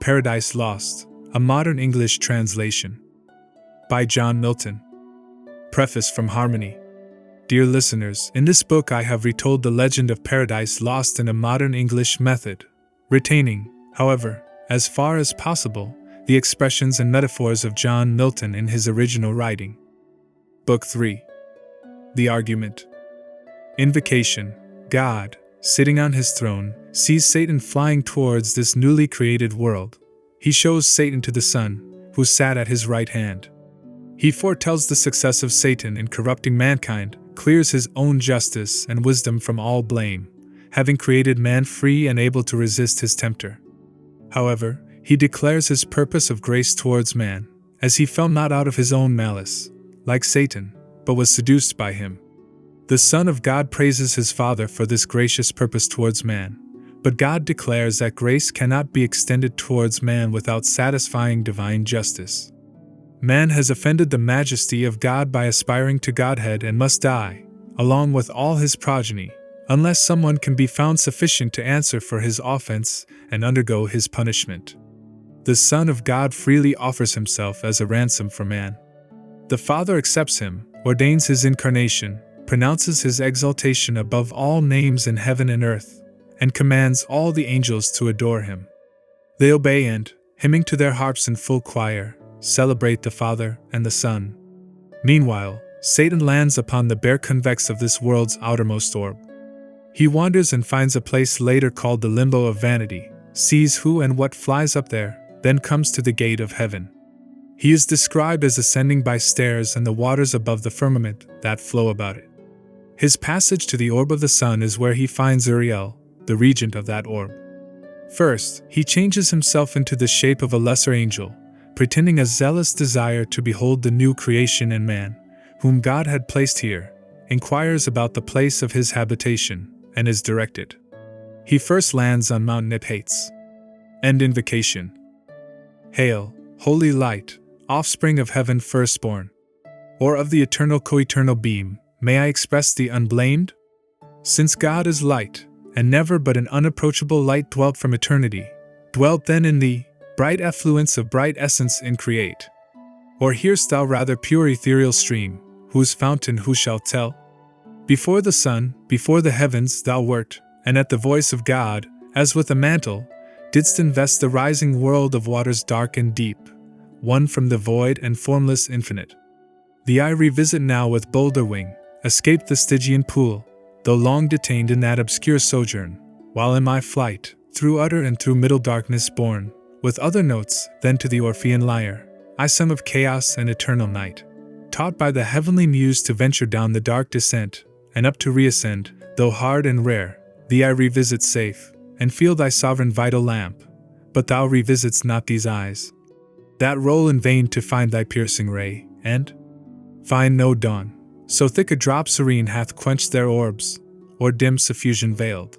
Paradise Lost, a modern English translation. By John Milton. Preface from Harmony. Dear listeners, in this book I have retold the legend of Paradise Lost in a modern English method, retaining, however, as far as possible, the expressions and metaphors of John Milton in his original writing. Book 3. The Argument. Invocation. God, sitting on his throne, sees Satan flying towards this newly created world. He shows Satan to the Son, who sat at his right hand. He foretells the success of Satan in corrupting mankind, clears his own justice and wisdom from all blame, having created man free and able to resist his tempter. However, he declares his purpose of grace towards man, as he fell not out of his own malice, like Satan, but was seduced by him. The Son of God praises his Father for this gracious purpose towards man, but God declares that grace cannot be extended towards man without satisfying divine justice. Man has offended the majesty of God by aspiring to Godhead and must die, along with all his progeny, unless someone can be found sufficient to answer for his offense and undergo his punishment. The Son of God freely offers himself as a ransom for man. The Father accepts him, ordains his incarnation, pronounces his exaltation above all names in heaven and earth, and commands all the angels to adore him. They obey and, hymning to their harps in full choir, celebrate the Father and the Son. Meanwhile, Satan lands upon the bare convex of this world's outermost orb. He wanders and finds a place later called the limbo of vanity, sees who and what flies up there, then comes to the gate of heaven. He is described as ascending by stairs and the waters above the firmament that flow about it. His passage to the orb of the sun is where he finds Uriel, the regent of that orb. First, he changes himself into the shape of a lesser angel, pretending a zealous desire to behold the new creation in man, whom God had placed here, inquires about the place of his habitation, and is directed. He first lands on Mount Niphates. End invocation. Hail, holy light, offspring of heaven firstborn, or of the eternal co-eternal beam, may I express thee unblamed? Since God is light, and never but an unapproachable light dwelt from eternity, dwelt then in thee, bright effluence of bright essence increate. Or hearest thou rather pure ethereal stream, whose fountain who shall tell? Before the sun, before the heavens thou wert, and at the voice of God, as with a mantle, didst invest the rising world of waters dark and deep, one from the void and formless infinite. The eye revisit now with bolder wing, escaped the Stygian pool, though long detained in that obscure sojourn, while in my flight, through utter and through middle darkness borne, with other notes than to the Orphean lyre, I sung of chaos and eternal night, taught by the heavenly muse to venture down the dark descent, and up to reascend, though hard and rare, thee I revisit safe, and feel thy sovereign vital lamp, but thou revisitst not these eyes, that roll in vain to find thy piercing ray, and find no dawn. So thick a drop serene hath quenched their orbs, or dim suffusion veiled.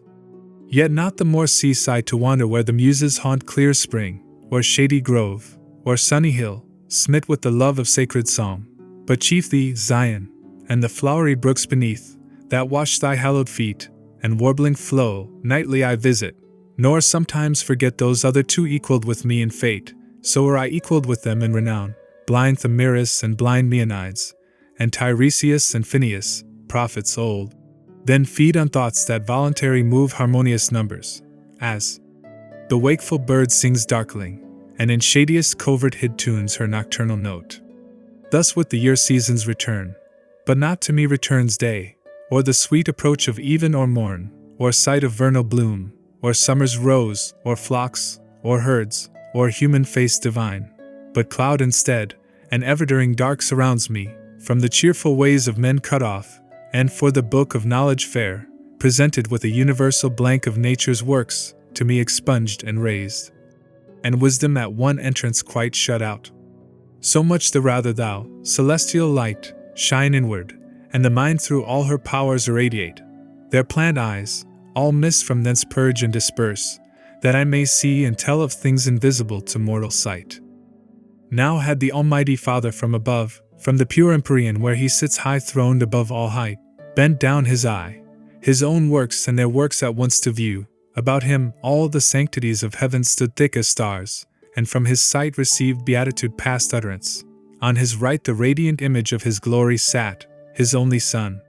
Yet not the more seaside to wander where the muses haunt clear spring, or shady grove, or sunny hill, smit with the love of sacred song, but chief thee, Zion, and the flowery brooks beneath, that wash thy hallowed feet, and warbling flow, nightly I visit, nor sometimes forget those other two equalled with me in fate, so were I equalled with them in renown, blind Thamyris and blind Meonides, and Tiresias and Phineas, prophets old, then feed on thoughts that voluntary move harmonious numbers, as the wakeful bird sings darkling, and in shadiest covert hid tunes her nocturnal note. Thus with the year seasons return, but not to me returns day, or the sweet approach of even or morn, or sight of vernal bloom, or summer's rose, or flocks, or herds, or human face divine, but cloud instead, and ever-during dark surrounds me, from the cheerful ways of men cut off, and for the book of knowledge fair, presented with a universal blank of nature's works, to me expunged and raised, and wisdom at one entrance quite shut out. So much the rather thou, celestial light, shine inward, and the mind through all her powers irradiate, their planned eyes, all mist from thence purge and disperse, that I may see and tell of things invisible to mortal sight. Now had the Almighty Father from above, from the pure empyrean where he sits high throned above all height, bent down his eye, his own works and their works at once to view, about him all the sanctities of heaven stood thick as stars, and from his sight received beatitude past utterance. On his right the radiant image of his glory sat, his only Son.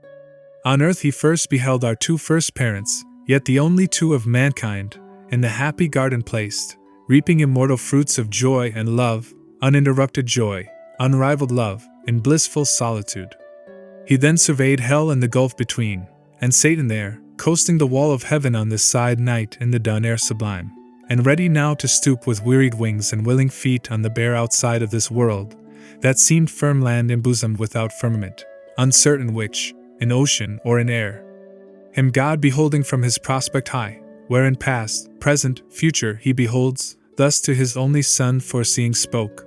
On earth he first beheld our two first parents, yet the only two of mankind, in the happy garden placed, reaping immortal fruits of joy and love, uninterrupted joy, unrivaled love, in blissful solitude. He then surveyed hell and the gulf between, and Satan there, coasting the wall of heaven on this side night in the dun air sublime, and ready now to stoop with wearied wings and willing feet on the bare outside of this world, that seemed firm land embosomed without firmament, uncertain which, in ocean or in air. Him God beholding from his prospect high, wherein past, present, future he beholds, thus to his only Son foreseeing spoke.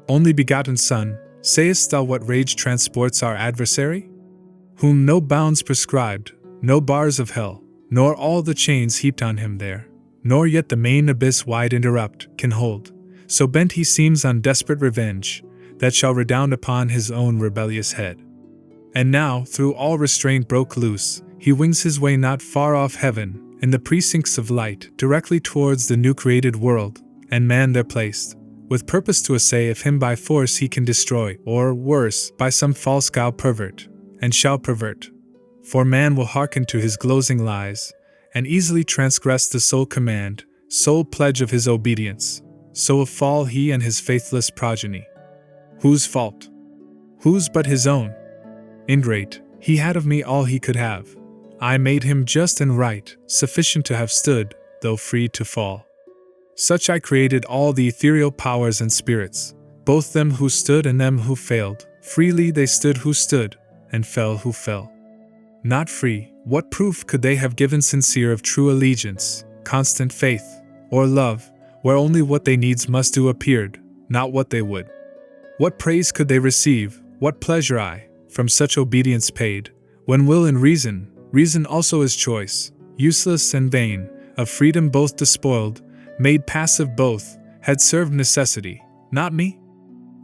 Only begotten Son, sayest thou what rage transports our adversary? Whom no bounds prescribed, no bars of hell, nor all the chains heaped on him there, nor yet the main abyss wide interrupt, can hold, so bent he seems on desperate revenge, that shall redound upon his own rebellious head. And now, through all restraint broke loose, he wings his way not far off heaven, in the precincts of light, directly towards the new created world, and man there placed, with purpose to essay if him by force he can destroy, or, worse, by some false guile pervert, and shall pervert. For man will hearken to his glozing lies, and easily transgress the sole command, sole pledge of his obedience, so will fall he and his faithless progeny. Whose fault? Whose but his own? Ingrate, he had of me all he could have. I made him just and right, sufficient to have stood, though free to fall. Such I created all the ethereal powers and spirits, both them who stood and them who failed. Freely they stood who stood, and fell who fell. Not free, what proof could they have given sincere of true allegiance, constant faith, or love, where only what they needs must do appeared, not what they would? What praise could they receive, what pleasure I, from such obedience paid, when will and reason also is choice, useless and vain, of freedom both despoiled, made passive both, had served necessity, not me?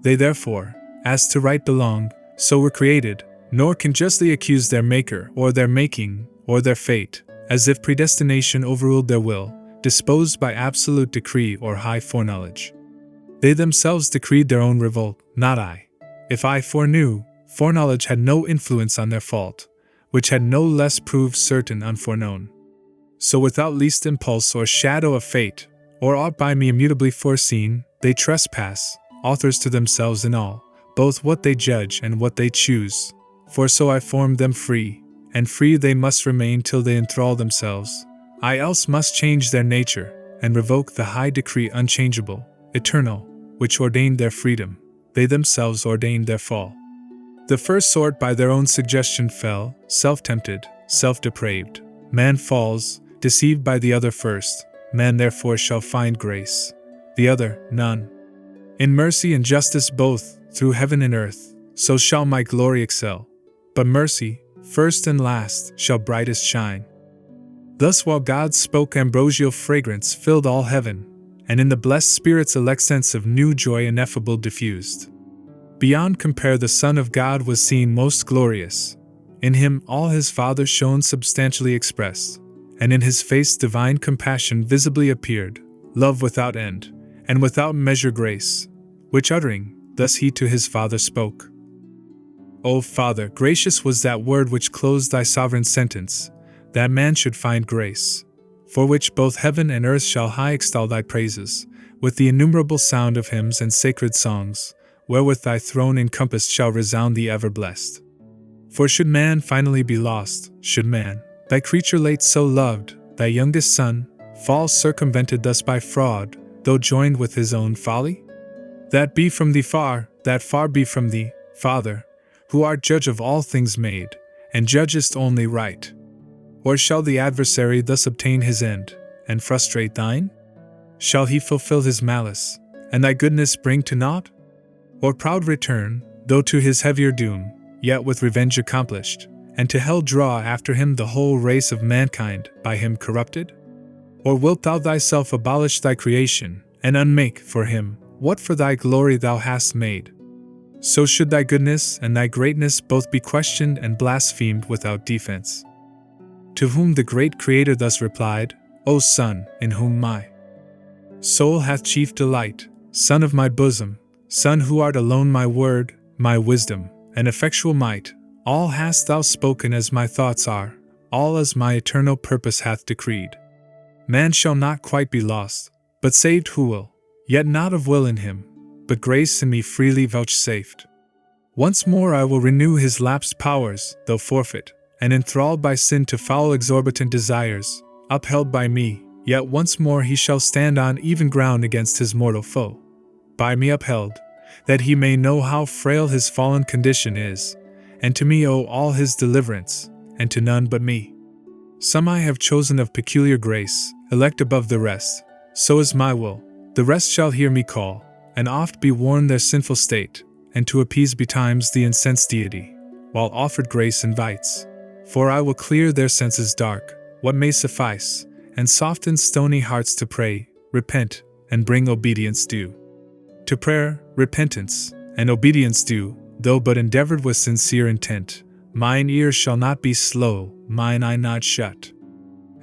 They therefore, as to right belonged, so were created, nor can justly accuse their maker, or their making, or their fate, as if predestination overruled their will, disposed by absolute decree or high foreknowledge. They themselves decreed their own revolt, not I. If I foreknew, foreknowledge had no influence on their fault, which had no less proved certain unforeknown. So without least impulse or shadow of fate, or aught by me immutably foreseen, they trespass, authors to themselves in all, both what they judge and what they choose. For so I formed them free, and free they must remain till they enthrall themselves. I else must change their nature, and revoke the high decree unchangeable, eternal, which ordained their freedom. They themselves ordained their fall. The first sort by their own suggestion fell, self-tempted, self-depraved. Man falls, deceived by the other first. Man therefore shall find grace. The other, none. In mercy and justice both, through heaven and earth, so shall my glory excel. But mercy, first and last, shall brightest shine. Thus while God spoke, ambrosial fragrance filled all heaven, and in the blessed Spirit's elect sense of new joy ineffable diffused. Beyond compare the Son of God was seen most glorious. In him all his Father shone substantially expressed, and in his face divine compassion visibly appeared, love without end, and without measure grace, which uttering, thus he to his Father spoke. O Father, gracious was that word which closed thy sovereign sentence, that man should find grace, for which both heaven and earth shall high extol thy praises, with the innumerable sound of hymns and sacred songs, wherewith thy throne encompassed shall resound the ever-blessed. For should man finally be lost, should man, thy creature late so loved, thy youngest son, fall circumvented thus by fraud, though joined with his own folly? That be from thee far, that far be from thee, Father, who art judge of all things made, and judgest only right. Or shall the adversary thus obtain his end, and frustrate thine? Shall he fulfill his malice, and thy goodness bring to naught? Or proud return, though to his heavier doom, yet with revenge accomplished, and to hell draw after him the whole race of mankind, by him corrupted? Or wilt thou thyself abolish thy creation, and unmake for him what for thy glory thou hast made? So should thy goodness and thy greatness both be questioned and blasphemed without defense. To whom the great Creator thus replied, O Son, in whom my soul hath chief delight, son of my bosom, son who art alone my word, my wisdom, and effectual might, all hast thou spoken as my thoughts are, all as my eternal purpose hath decreed. Man shall not quite be lost, but saved who will, yet not of will in him, but grace in me freely vouchsafed. Once more I will renew his lapsed powers, though forfeit, and enthralled by sin to foul exorbitant desires, upheld by me, yet once more he shall stand on even ground against his mortal foe. By me upheld, that he may know how frail his fallen condition is, and to me owe all his deliverance, and to none but me. Some I have chosen of peculiar grace, elect above the rest, so is my will, the rest shall hear me call, and oft be warned their sinful state, and to appease betimes the incensed deity, while offered grace invites. For I will clear their senses dark, what may suffice, and soften stony hearts to pray, repent, and bring obedience due. To prayer, repentance, and obedience due, though but endeavored with sincere intent, mine ears shall not be slow, mine eye not shut.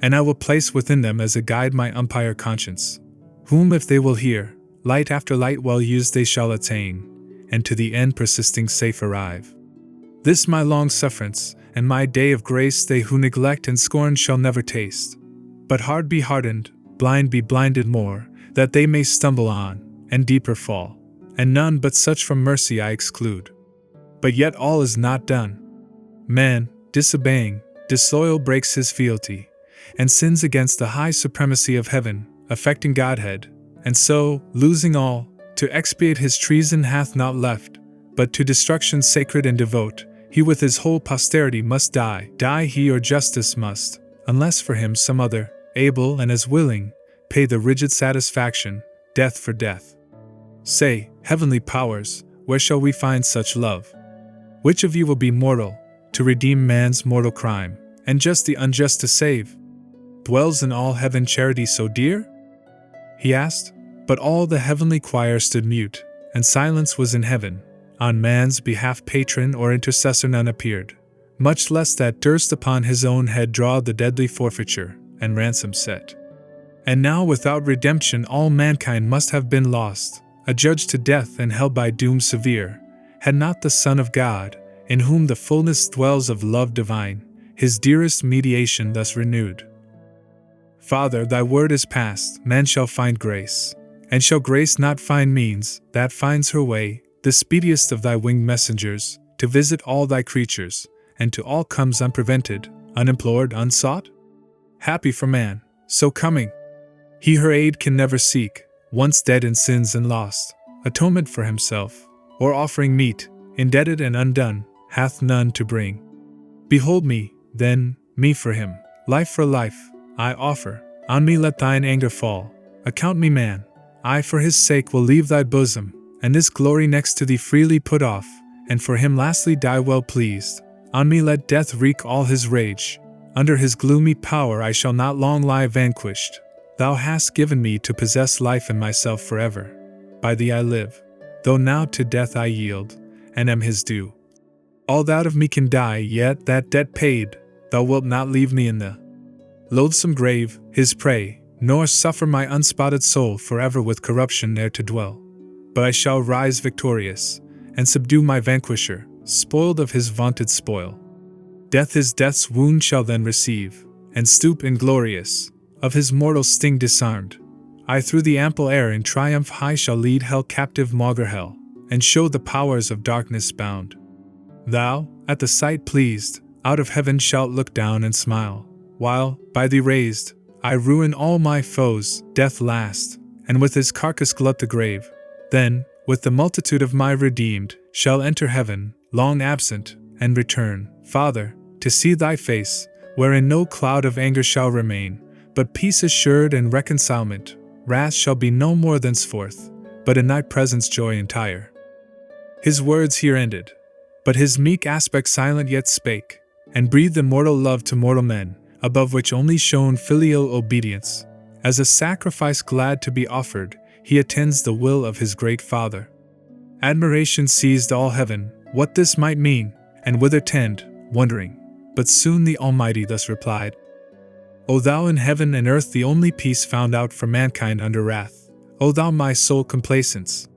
And I will place within them as a guide my umpire conscience, whom if they will hear, light after light well used they shall attain, and to the end persisting safe arrive. This my long sufferance, and my day of grace they who neglect and scorn shall never taste. But hard be hardened, blind be blinded more, that they may stumble on, and deeper fall, and none but such from mercy I exclude. But yet all is not done. Man, disobeying, disloyal breaks his fealty, and sins against the high supremacy of heaven, affecting Godhead, and so, losing all, to expiate his treason hath not left, but to destruction sacred and devote, he with his whole posterity must die he or justice must, unless for him some other, able and as willing, pay the rigid satisfaction, death for death. Say, heavenly powers, where shall we find such love? Which of you will be mortal, to redeem man's mortal crime, and just the unjust to save? Dwells in all heaven charity so dear? He asked, but all the heavenly choir stood mute, and silence was in heaven. On man's behalf patron or intercessor none appeared, much less that durst upon his own head draw the deadly forfeiture, and ransom set. And now without redemption all mankind must have been lost, adjudged to death and held by doom severe, had not the Son of God, in whom the fullness dwells of love divine, his dearest mediation thus renewed. Father, thy word is past, man shall find grace, and shall grace not find means, that finds her way, the speediest of thy winged messengers, to visit all thy creatures, and to all comes unprevented, unimplored, unsought? Happy for man, so coming! He her aid can never seek, once dead in sins and lost, atonement for himself, or offering meet, indebted and undone, hath none to bring. Behold me, then, me for him, life for life, I offer, on me let thine anger fall, account me man, I for his sake will leave thy bosom, and this glory next to thee freely put off, and for him lastly die well pleased. On me let death wreak all his rage, under his gloomy power I shall not long lie vanquished. Thou hast given me to possess life in myself forever. By thee I live, though now to death I yield, and am his due. All that of me can die, yet that debt paid, thou wilt not leave me in the loathsome grave, his prey, nor suffer my unspotted soul forever with corruption there to dwell. But I shall rise victorious, and subdue my vanquisher, spoiled of his vaunted spoil. Death his death's wound shall then receive, and stoop inglorious, of his mortal sting disarmed. I through the ample air in triumph high shall lead hell captive maugre hell, and show the powers of darkness bound. Thou, at the sight pleased, out of heaven shalt look down and smile, while, by thee raised, I ruin all my foes, death last, and with his carcass glut the grave. Then, with the multitude of my redeemed, shall enter heaven, long absent, and return, Father, to see thy face, wherein no cloud of anger shall remain, but peace assured and reconcilement. Wrath shall be no more thenceforth, but in thy presence joy entire. His words here ended, but his meek aspect silent yet spake, and breathed immortal love to mortal men, above which only shone filial obedience. As a sacrifice glad to be offered, he attends the will of his great Father. Admiration seized all heaven, what this might mean, and whither tend, wondering. But soon the Almighty thus replied, O thou in heaven and earth the only peace found out for mankind under wrath, O thou my sole complacence!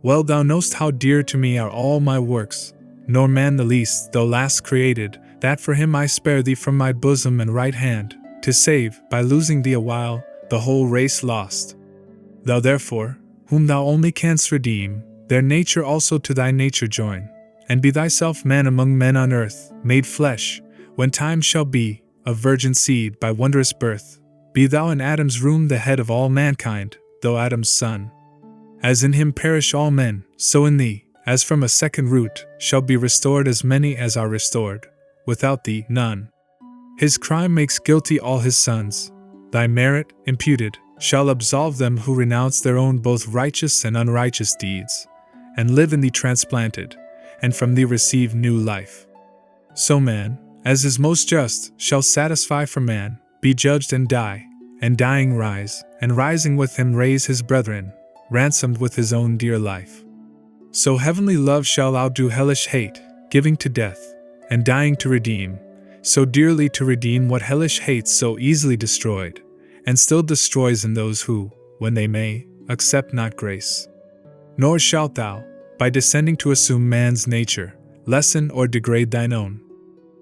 Well thou know'st how dear to me are all my works, nor man the least, though last created, that for him I spare thee from my bosom and right hand, to save, by losing thee awhile, the whole race lost. Thou therefore, whom thou only canst redeem, their nature also to thy nature join, and be thyself man among men on earth, made flesh, when time shall be, of virgin seed by wondrous birth. Be thou in Adam's room the head of all mankind, though Adam's son. As in him perish all men, so in thee, as from a second root, shall be restored as many as are restored. Without thee, none. His crime makes guilty all his sons. Thy merit, imputed, shall absolve them who renounce their own both righteous and unrighteous deeds, and live in thee transplanted, and from thee receive new life. So man, as is most just, shall satisfy for man, be judged and die, and dying rise, and rising with him raise his brethren, ransomed with his own dear life. So heavenly love shall outdo hellish hate, giving to death, and dying to redeem, so dearly to redeem what hellish hate so easily destroyed, and still destroys in those who, when they may, accept not grace. Nor shalt thou, by descending to assume man's nature, lessen or degrade thine own.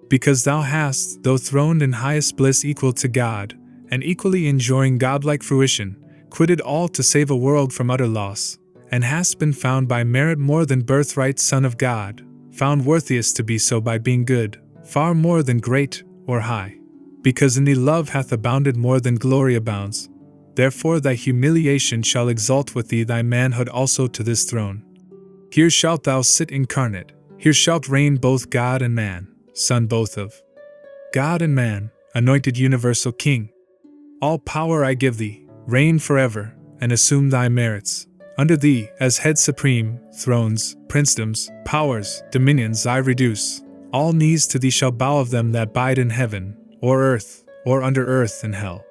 Because thou hast, though throned in highest bliss equal to God, and equally enjoying godlike fruition, quitted all to save a world from utter loss, and hast been found by merit more than birthright Son of God, found worthiest to be so by being good, far more than great or high. Because in thee love hath abounded more than glory abounds, therefore thy humiliation shall exalt with thee thy manhood also to this throne. Here shalt thou sit incarnate, here shalt reign both God and man, Son both of God and man, anointed universal King. All power I give thee, reign forever, and assume thy merits. Under thee, as head supreme, thrones, princedoms, powers, dominions I reduce. All knees to thee shall bow of them that bide in heaven, or earth, or under earth and hell.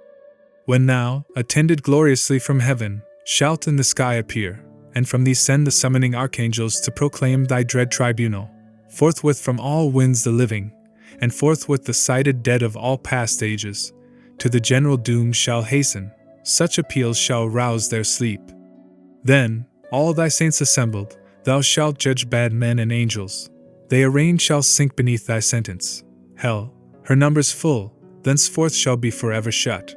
When thou, attended gloriously from heaven, shalt in the sky appear, and from thee send the summoning archangels to proclaim thy dread tribunal, forthwith from all winds the living, and forthwith the sighted dead of all past ages, to the general doom shall hasten. Such appeals shall rouse their sleep. Then, all thy saints assembled, thou shalt judge bad men and angels. They arraigned shall sink beneath thy sentence. Hell, her numbers full, thenceforth shall be forever shut.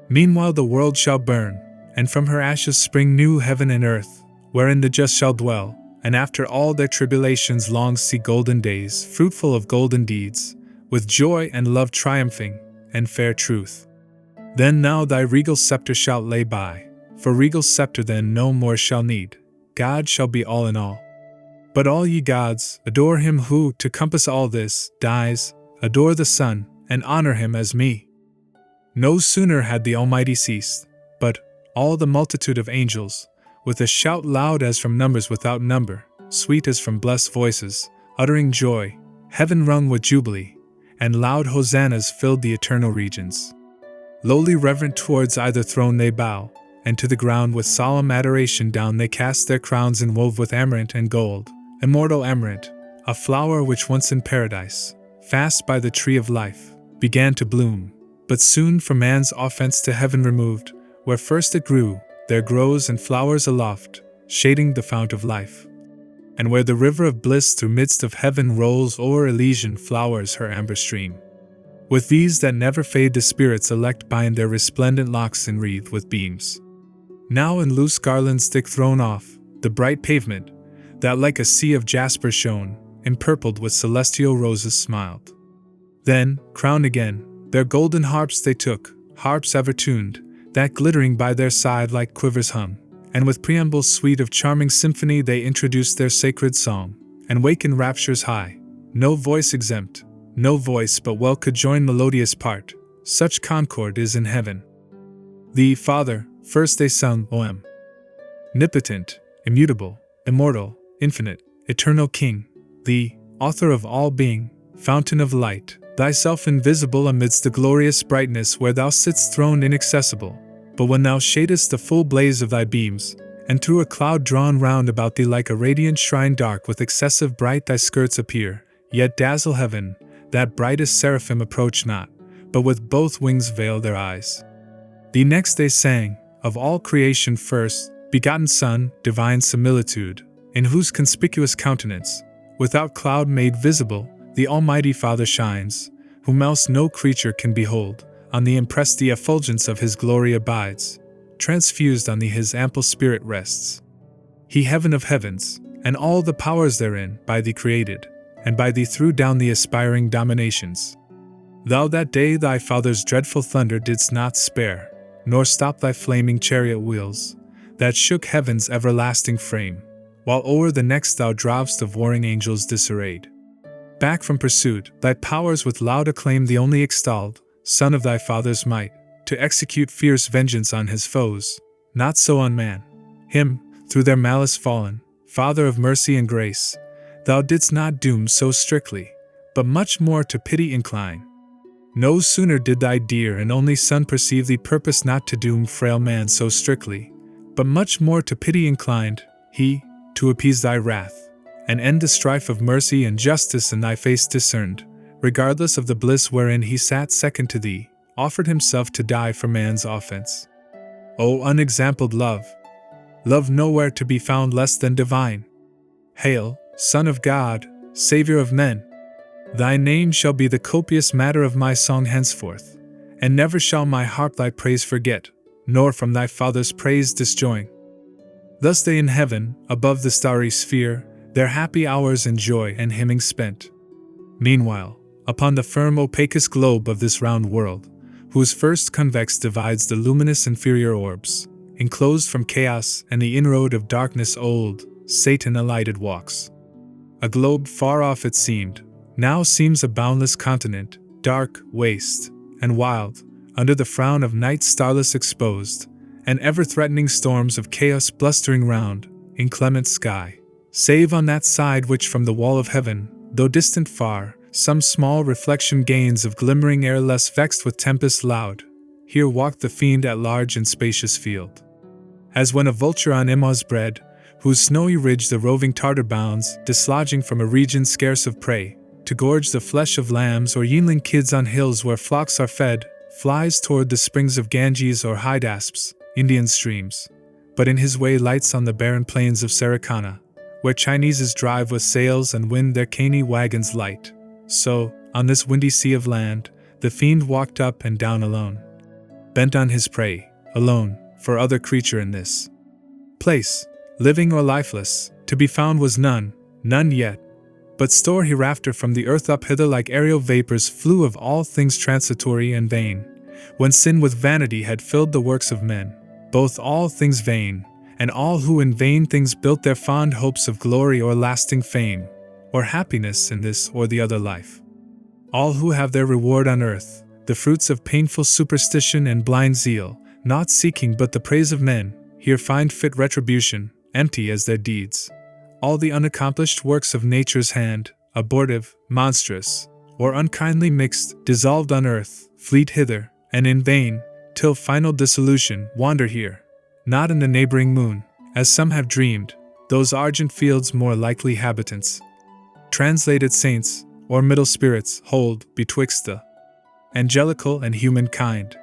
Meanwhile the world shall burn, and from her ashes spring new heaven and earth, wherein the just shall dwell, and after all their tribulations long see golden days, fruitful of golden deeds, with joy and love triumphing, and fair truth. Then now thy regal scepter shalt lay by, for regal scepter then no more shall need. God shall be all in all. But all ye gods, adore him who, to compass all this, dies, adore the Son, and honor him as me. No sooner had the Almighty ceased, but all the multitude of angels, with a shout loud as from numbers without number, sweet as from blessed voices, uttering joy, heaven rung with jubilee, and loud hosannas filled the eternal regions. Lowly reverent towards either throne they bow, and to the ground with solemn adoration down they cast their crowns inwove with amaranth and gold, immortal amaranth, a flower which once in paradise, fast by the tree of life, began to bloom, but soon from man's offense to heaven removed, where first it grew, there grows and flowers aloft, shading the fount of life. And where the river of bliss through midst of heaven rolls o'er Elysian flowers her amber stream. With these that never fade the spirits elect bind their resplendent locks enwreathed with beams. Now in loose garlands thick thrown off, the bright pavement, that like a sea of jasper shone, empurpled with celestial roses smiled. Then, crowned again, their golden harps they took, harps ever tuned, that glittering by their side like quivers hung, and with preambles sweet of charming symphony they introduced their sacred song, and waken raptures high, no voice exempt, no voice but well could join melodious part, such concord is in heaven. Thee, Father, first they sung, O omnipotent, immutable, immortal, infinite, eternal King, thee, author of all being, fountain of light, thyself invisible amidst the glorious brightness where thou sitst throned inaccessible, but when thou shadest the full blaze of thy beams, and through a cloud drawn round about thee like a radiant shrine dark with excessive bright thy skirts appear, yet dazzle heaven, that brightest seraphim approach not, but with both wings veil their eyes. Thee next they sang, of all creation first, begotten Son, divine similitude, in whose conspicuous countenance, without cloud made visible, the Almighty Father shines, whom else no creature can behold, on the impress the effulgence of his glory abides, transfused on thee his ample spirit rests. He heaven of heavens, and all the powers therein, by thee created, and by thee threw down the aspiring dominations. Thou that day thy father's dreadful thunder didst not spare, nor stop thy flaming chariot wheels, that shook heaven's everlasting frame, while o'er the next thou drov'st of warring angels disarrayed. Back from pursuit, thy powers with loud acclaim the only extolled, Son of thy father's might, to execute fierce vengeance on his foes, not so on man. Him, through their malice fallen, Father of mercy and grace, thou didst not doom so strictly, but much more to pity incline. No sooner did thy dear and only Son perceive thee purpose not to doom frail man so strictly, but much more to pity inclined, he, to appease thy wrath, and end the strife of mercy and justice in thy face discerned, regardless of the bliss wherein he sat second to thee, offered himself to die for man's offense. O unexampled love! Love nowhere to be found less than divine. Hail, Son of God, Savior of men! Thy name shall be the copious matter of my song henceforth, and never shall my harp thy praise forget, nor from thy Father's praise disjoin. Thus they in heaven, above the starry sphere, their happy hours in joy and hymning spent. Meanwhile, upon the firm opacous globe of this round world, whose first convex divides the luminous inferior orbs, enclosed from chaos and the inroad of darkness old, Satan alighted walks. A globe far off it seemed, now seems a boundless continent, dark, waste, and wild, under the frown of night starless exposed, and ever-threatening storms of chaos blustering round, inclement sky, save on that side which from the wall of heaven, though distant far, some small reflection gains of glimmering air less vexed with tempests loud, here walked the fiend at large in spacious field. As when a vulture on Emmaus bred, whose snowy ridge the roving Tartar bounds, dislodging from a region scarce of prey, to gorge the flesh of lambs or yearling kids on hills where flocks are fed, flies toward the springs of Ganges or Hydasps, Indian streams, but in his way lights on the barren plains of Sarikana, where Chineses drive with sails and wind their caney wagons light. So, on this windy sea of land, the fiend walked up and down alone, bent on his prey, alone, for other creature in this place, living or lifeless, to be found was none, none yet. But store hereafter from the earth up hither like aerial vapors flew of all things transitory and vain, when sin with vanity had filled the works of men, both all things vain, and all who in vain things built their fond hopes of glory or lasting fame, or happiness in this or the other life. All who have their reward on earth, the fruits of painful superstition and blind zeal, not seeking but the praise of men, here find fit retribution, empty as their deeds. All the unaccomplished works of nature's hand, abortive, monstrous, or unkindly mixed, dissolved on earth, fleet hither, and in vain, till final dissolution, wander here, not in the neighboring moon, as some have dreamed, those argent fields more likely habitants. Translated saints, or middle spirits, hold betwixt the angelical and human kind.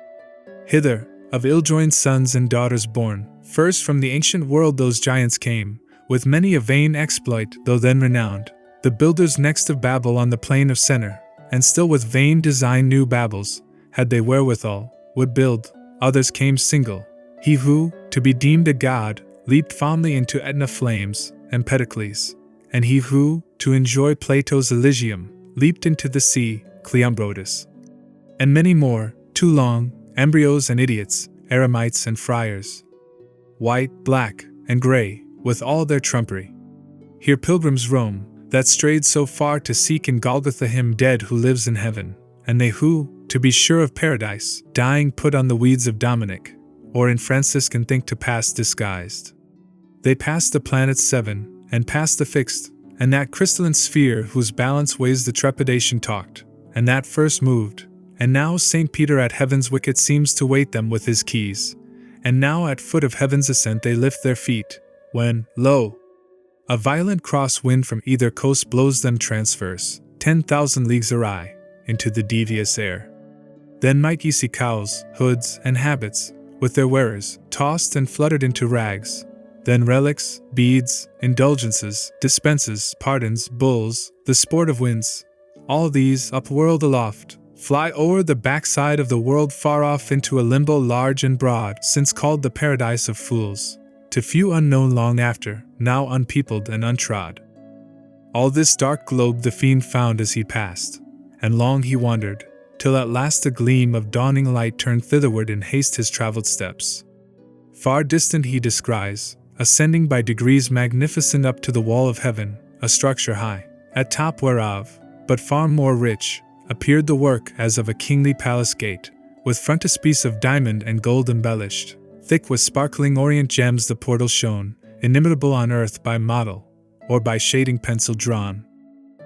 Hither, of ill-joined sons and daughters born, first from the ancient world those giants came, with many a vain exploit, though then renowned, the builders next of Babel on the plain of Sennaar, and still with vain design new Babels, had they wherewithal, would build. Others came single. He who, to be deemed a god, leaped fondly into Etna flames, Empedocles, and he who, to enjoy Plato's Elysium, leaped into the sea, Cleombrotus. And many more, too long, embryos and idiots, eremites and friars, white, black, and grey, with all their trumpery. Here pilgrims roam, that strayed so far to seek in Golgotha him dead who lives in heaven, and they who, to be sure of paradise, dying put on the weeds of Dominic, or in Franciscan think to pass disguised. They pass the planets 7, and pass the fixed, and that crystalline sphere whose balance weighs the trepidation talked, and that first moved, and now St. Peter at heaven's wicket seems to weight them with his keys, and now at foot of heaven's ascent they lift their feet, when, lo! A violent cross wind from either coast blows them transverse, 10,000 leagues awry, into the devious air. Then might ye see cows, hoods, and habits, with their wearers, tossed and fluttered into rags. Then relics, beads, indulgences, dispenses, pardons, bulls, the sport of winds, all these, upwhirled aloft, fly o'er the backside of the world far off into a limbo large and broad, since called the paradise of fools, to few unknown long after, now unpeopled and untrod. All this dark globe the fiend found as he passed, and long he wandered, till at last a gleam of dawning light turned thitherward in haste his travelled steps. Far distant he descries, ascending by degrees magnificent up to the wall of heaven, a structure high, at top whereof, but far more rich, appeared the work as of a kingly palace gate, with frontispiece of diamond and gold embellished. Thick with sparkling orient gems the portal shone, inimitable on earth by model, or by shading pencil drawn.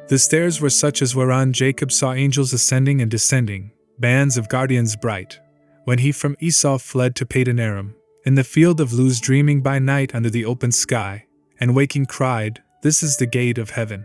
The stairs were such as whereon Jacob saw angels ascending and descending, bands of guardians bright, when he from Esau fled to Padan Aram, in the field of Luz dreaming by night under the open sky, and waking cried, "This is the gate of heaven."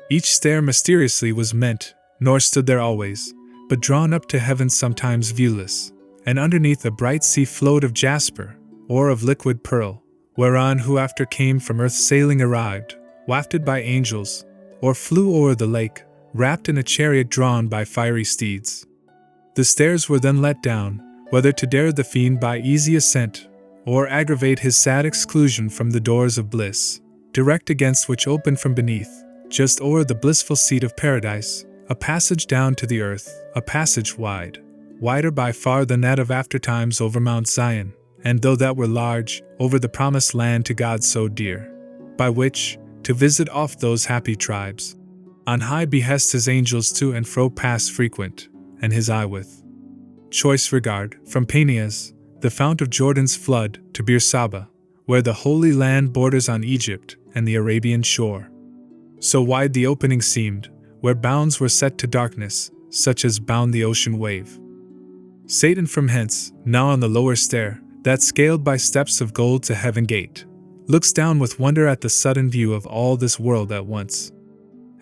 Each stair mysteriously was meant, nor stood there always, but drawn up to heaven sometimes viewless, and underneath a bright sea flowed of jasper, or of liquid pearl, whereon who after came from earth sailing arrived, wafted by angels, or flew o'er the lake, wrapped in a chariot drawn by fiery steeds. The stairs were then let down, whether to dare the fiend by easy ascent, or aggravate his sad exclusion from the doors of bliss, direct against which opened from beneath, just o'er the blissful seat of paradise, a passage down to the earth, a passage wide, wider by far than that of aftertimes over Mount Zion, and though that were large, over the promised land to God so dear, by which, to visit oft those happy tribes, on high behest his angels to and fro pass frequent, and his eye with choice regard, from Peneus, the fount of Jordan's flood, to Beersaba, where the Holy Land borders on Egypt and the Arabian shore. So wide the opening seemed, where bounds were set to darkness, such as bound the ocean wave. Satan from hence, now on the lower stair, that scaled by steps of gold to heaven gate, looks down with wonder at the sudden view of all this world at once.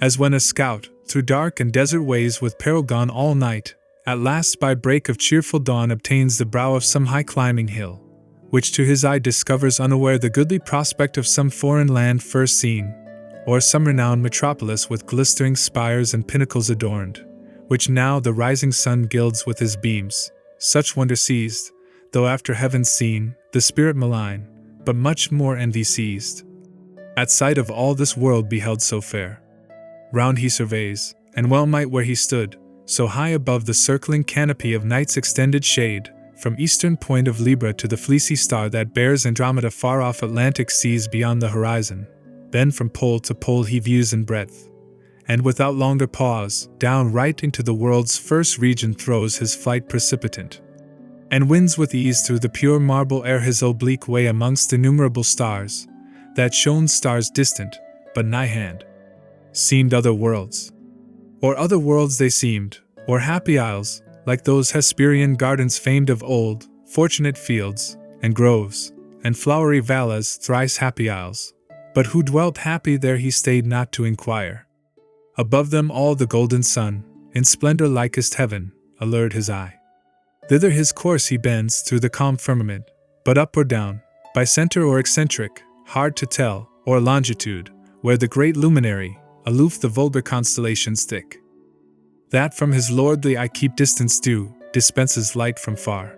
As when a scout, through dark and desert ways with peril gone all night, at last by break of cheerful dawn obtains the brow of some high climbing hill, which to his eye discovers unaware the goodly prospect of some foreign land first seen, or some renowned metropolis with glistering spires and pinnacles adorned, which now the rising sun gilds with his beams. Such wonder seized, though after heaven's seen, the spirit malign, but much more envy seized, at sight of all this world beheld so fair. Round he surveys, and well might where he stood, so high above the circling canopy of night's extended shade, from eastern point of Libra to the fleecy star that bears Andromeda far off Atlantic seas beyond the horizon, then from pole to pole he views in breadth, and without longer pause, down right into the world's first region throws his flight precipitant, and wins with ease through the pure marble air his oblique way amongst innumerable stars, that shone stars distant, but nigh hand, seemed other worlds. Or other worlds they seemed, or happy isles, like those Hesperian gardens famed of old, fortunate fields, and groves, and flowery valleys thrice happy isles. But who dwelt happy there he stayed not to inquire. Above them all the golden sun, in splendor likest heaven, allured his eye. Thither his course he bends through the calm firmament, but up or down, by center or eccentric, hard to tell, or longitude, where the great luminary, aloof the vulgar constellations thick, that from his lordly eye keep distance due, dispenses light from far.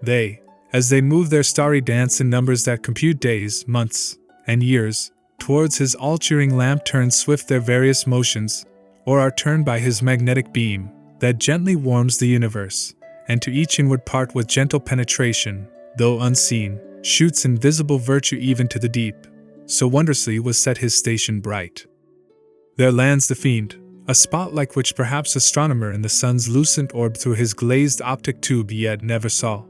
They, as they move their starry dance in numbers that compute days, months, and years, towards his all-cheering lamp turn swift their various motions, or are turned by his magnetic beam, that gently warms the universe, and to each inward part with gentle penetration, though unseen, shoots invisible virtue even to the deep, so wondrously was set his station bright. There lands the fiend, a spot like which perhaps astronomer in the sun's lucent orb through his glazed optic tube yet never saw.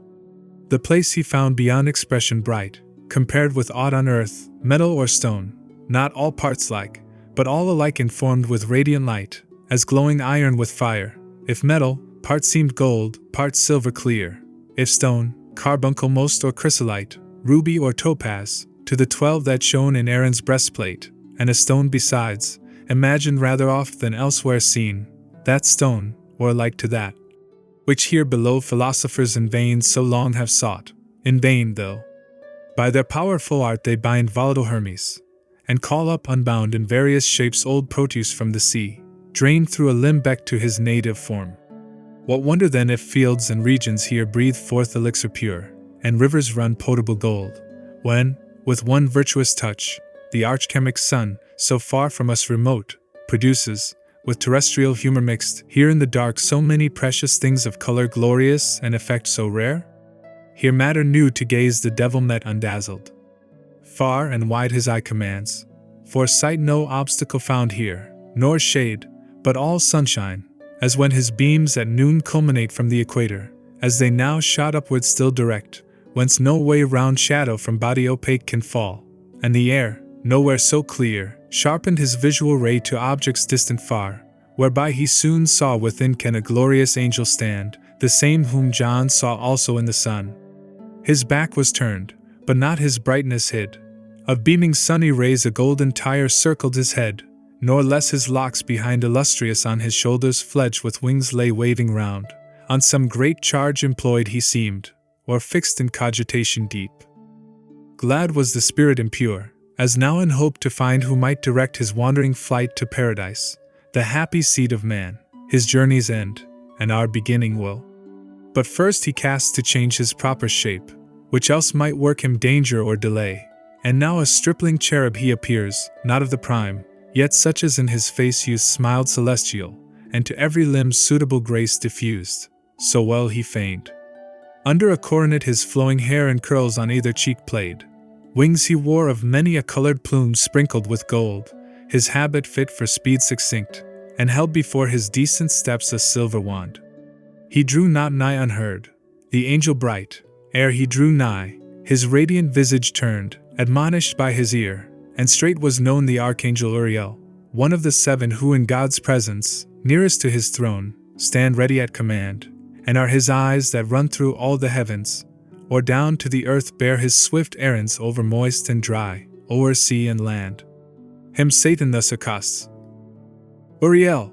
The place he found beyond expression bright, compared with aught on earth, metal or stone, not all parts like, but all alike informed with radiant light, as glowing iron with fire. If metal, part seemed gold, part silver clear. If stone, carbuncle most or chrysolite, ruby or topaz, to the 12 that shone in Aaron's breastplate, and a stone besides, imagined rather oft than elsewhere seen, that stone, or like to that, which here below philosophers in vain so long have sought, In vain, though. By their powerful art they bind volatile Hermes, and call up unbound in various shapes old Proteus from the sea, drained through a limb back to his native form. What wonder then if fields and regions here breathe forth elixir pure, and rivers run potable gold, when, with one virtuous touch, the archchemic sun, so far from us remote, produces, with terrestrial humor mixed, here in the dark so many precious things of color glorious and effect so rare? Here matter new to gaze the devil met undazzled. Far and wide his eye commands, for sight no obstacle found here, nor shade, but all sunshine, as when his beams at noon culminate from the equator, as they now shot upward still direct, whence no way round shadow from body opaque can fall, and the air, nowhere so clear, sharpened his visual ray to objects distant far, whereby he soon saw within can a glorious angel stand, the same whom John saw also in the sun. His back was turned, but not his brightness hid. Of beaming sunny rays a golden tire circled his head, nor less his locks behind illustrious on his shoulders fledged with wings lay waving round. On some great charge employed he seemed, or fixed in cogitation deep. Glad was the spirit impure, as now in hope to find who might direct his wandering flight to paradise, the happy seat of man, his journey's end, and our beginning will. But first he casts to change his proper shape, which else might work him danger or delay. And now a stripling cherub he appears, not of the prime, yet such as in his face youth smiled celestial, and to every limb suitable grace diffused, so well he feigned. Under a coronet his flowing hair and curls on either cheek played. Wings he wore of many a colored plume sprinkled with gold, his habit fit for speed succinct, and held before his decent steps a silver wand. He drew not nigh unheard, the angel bright, ere he drew nigh, his radiant visage turned, admonished by his ear, and straight was known the archangel Uriel, one of the seven who in God's presence, nearest to his throne, stand ready at command, and are his eyes that run through all the heavens, or down to the earth bear his swift errands over moist and dry, o'er sea and land. Him Satan thus accosts: Uriel,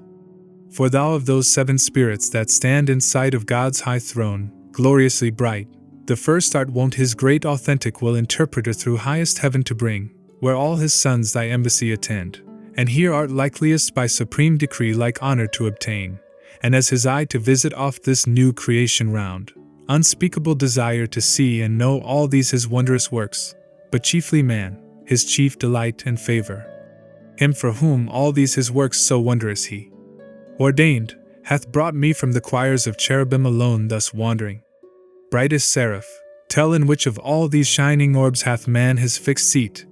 for thou of those seven spirits that stand in sight of God's high throne, gloriously bright, the first art wont his great authentic will interpreter through highest heaven to bring, where all his sons thy embassy attend, and here art likeliest by supreme decree like honor to obtain, and as his eye to visit oft this new creation round, unspeakable desire to see and know all these his wondrous works, but chiefly man, his chief delight and favor. Him for whom all these his works so wondrous he ordained, hath brought me from the choirs of cherubim alone thus wandering. Brightest seraph, tell in which of all these shining orbs hath man his fixed seat,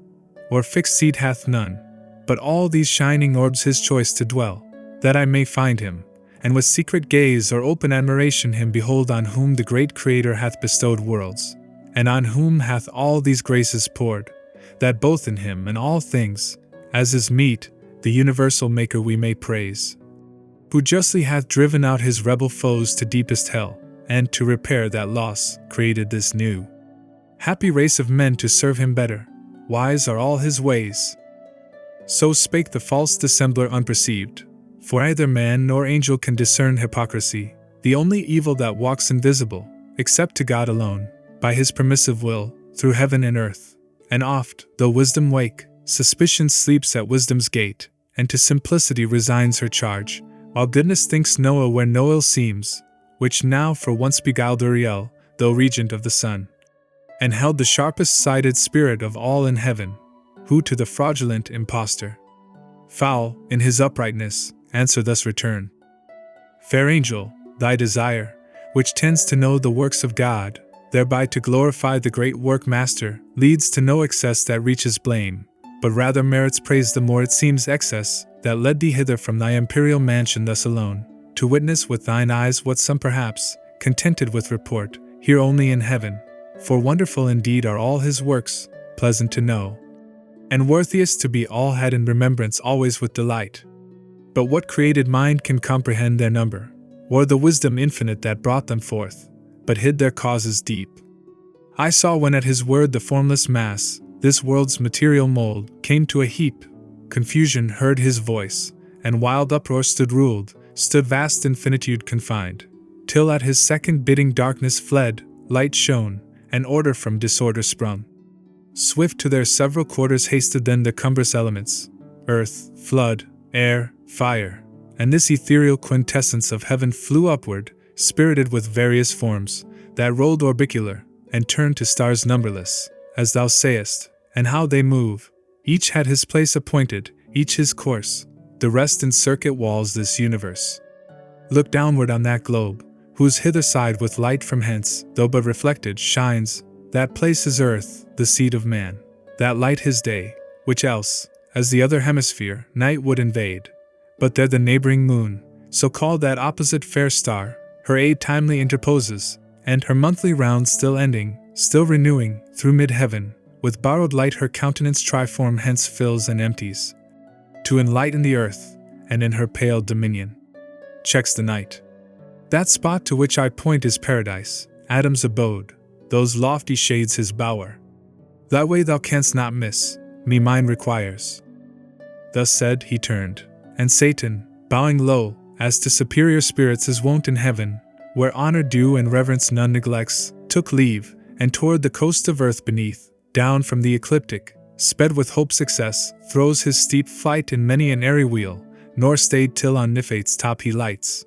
or fixed seat hath none, but all these shining orbs his choice to dwell, that I may find him, and with secret gaze or open admiration him behold on whom the great Creator hath bestowed worlds, and on whom hath all these graces poured, that both in him and all things, as is meet, the universal Maker we may praise, who justly hath driven out his rebel foes to deepest hell, and to repair that loss, created this new happy race of men to serve him better. Wise are all his ways. So spake the false dissembler unperceived, for neither man nor angel can discern hypocrisy, the only evil that walks invisible, except to God alone, by his permissive will, through heaven and earth. And oft, though wisdom wake, suspicion sleeps at wisdom's gate, and to simplicity resigns her charge, while goodness thinks no ill where no ill seems, which now for once beguiled Uriel, though regent of the sun, and held the sharpest-sighted spirit of all in heaven, who to the fraudulent impostor, foul in his uprightness, answer thus return: Fair angel, thy desire, which tends to know the works of God, thereby to glorify the great work-master, leads to no excess that reaches blame, but rather merits praise the more it seems excess, that led thee hither from thy imperial mansion thus alone, to witness with thine eyes what some perhaps, contented with report, hear only in heaven, for wonderful indeed are all his works, pleasant to know, and worthiest to be all had in remembrance always with delight. But what created mind can comprehend their number, or the wisdom infinite that brought them forth, but hid their causes deep? I saw when at his word the formless mass, this world's material mold, came to a heap, confusion heard his voice, and wild uproar stood vast infinitude confined, till at his second bidding darkness fled, light shone, and order from disorder sprung. Swift to their several quarters hasted then the cumbrous elements, earth, flood, air, fire, and this ethereal quintessence of heaven flew upward, spirited with various forms, that rolled orbicular, and turned to stars numberless, as thou sayest, and how they move. Each had his place appointed, each his course, the rest in circuit walls this universe. Look downward on that globe, whose hither side with light from hence, though but reflected, shines. That place is earth, the seat of man, that light his day, which else, as the other hemisphere, night would invade. But there the neighboring moon, so called that opposite fair star, her aid timely interposes, and her monthly round still ending, still renewing, through mid-heaven, with borrowed light her countenance triform hence fills and empties, to enlighten the earth, and in her pale dominion checks the night. That spot to which I point is paradise, Adam's abode, those lofty shades his bower. Thy way thou canst not miss, me mine requires. Thus said, he turned, and Satan, bowing low, as to superior spirits is wont in heaven, where honor due and reverence none neglects, took leave, and toward the coast of earth beneath, down from the ecliptic, sped with hope success, throws his steep flight in many an airy wheel, nor stayed till on Niphate's top he lights.